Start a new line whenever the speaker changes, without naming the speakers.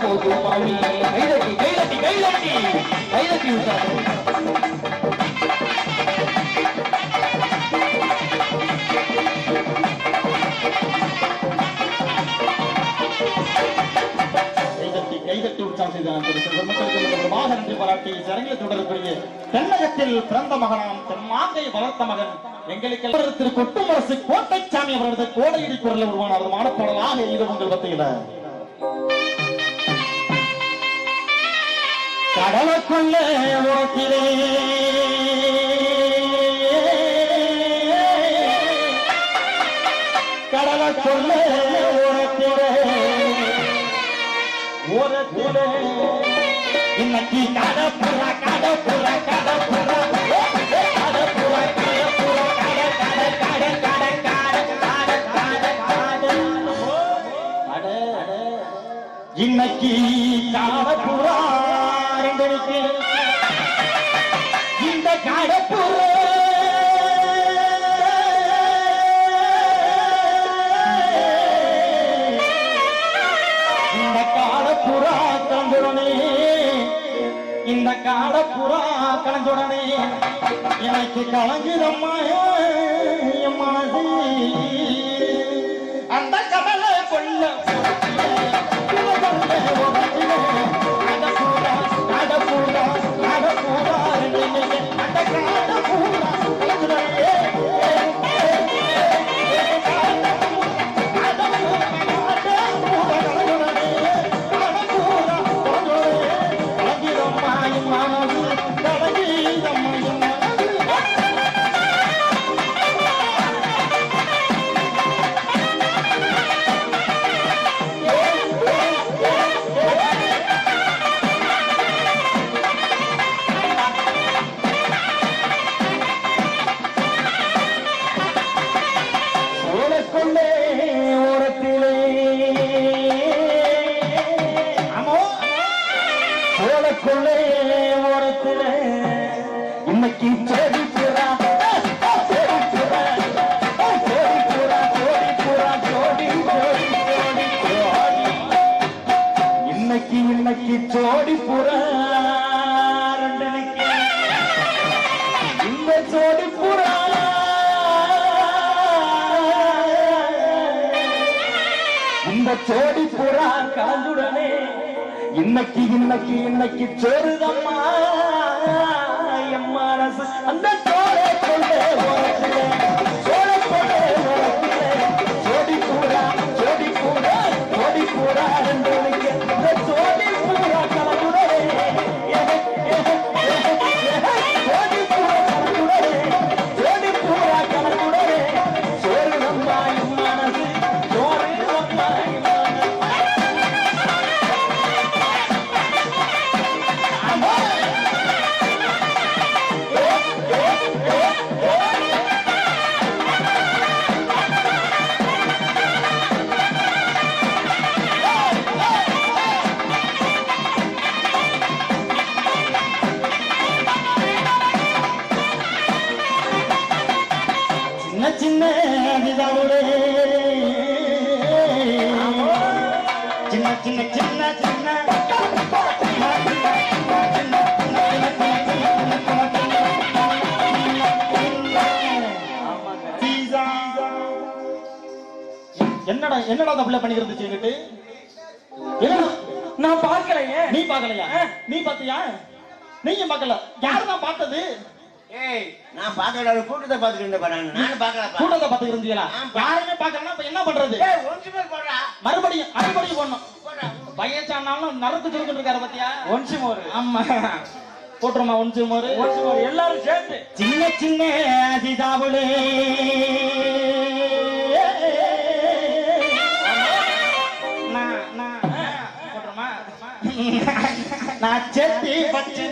போதும் மாமி. கைதட்டி கைதட்டி கைதட்டி கைதட்டி விட்டாரு. கைதட்டி உற்சாகம் நன்றி பாராட்டி அரங்கில் தொடரக்கூடிய தென்னகத்தில் பிறந்த மகனாம் தென்மாங்கை வளர்த்த மகன் எங்களுக்கு திரு கொட்டுமரசு கோட்டைச்சாமி அவரது கோடையடி குரல் உருவான அவருமான பாடலாக இது உங்கள் பத்தியில கடலுக்குள்ள ஓட்டிலே கடலுக்குள்ள ஓட்டிலே ஓரத்திலே இன்னைக்கு கடப்புற கடப்புற கடப்புற கடப்புற கடப்புற கட கட கட கட கட கட கட கட இன்னைக்கு கடப்புற ரெண்டடிக்கு இந்த கடப்புற இந்த காடப்புறா கலஞ்சுடனே எனக்கு கலங்குதம்மா என் மனது அந்த கடலை கொள்ள இன்னைக்கு செடி புறா இன்னைக்கு இன்னைக்கு ஜோடி புறா இந்த ஜோடி புறா இந்த ஜோடி புறா கலந்துடனே இன்னைக்கு இன்னைக்கு இன்னைக்கு சோறுதம்மா என் மனசு அந்த சோழ கொண்டே சோழ கொண்டே ஜோடி பூரா ஜோடி பூரா ஜோடி பூரா ரெண்டு இந்த ஜோடி பூரா கலந்துடே ஜோடி பூரா கலந்துடே ஜோடி பூரா கலந்துடே சோறுதம்மா என் மனசு சோறுதம்மா சின்ன சின்ன சின்ன சின்ன சின்ன என்னடா என்னடா தப்புல பண்ணிக்கிறது நான் பார்க்கலையே. நீ பார்க்கலையா? நீ பார்த்தியா? நீங்க பார்க்கல. யாரு நான் பார்த்தது?
ஏய், நான் பார்க்கல. கூட்டத்தை பார்த்துட்டு இருந்தேன். நான் பார்க்கல.
கூட்டத்தை பார்த்துட்டு இருந்தீங்களா? யாருமே பார்க்கலன்னா இப்ப என்ன பண்றது?
ஏய், ஒன்ஸ் மோர் போடுறா.
மறுபடியும் போடணும். பையச்சானாலும் நரக்கு சுருக்கு இருக்காரு பாத்தியா? Once more. ஆமா. போட்றோமா ஒன்ஸ் மோர்? ஒன்ஸ் மோர் எல்லாரும் சேர்த்து. சின்ன சின்ன அதிதாவுளே. நான் செத்தி பச்சை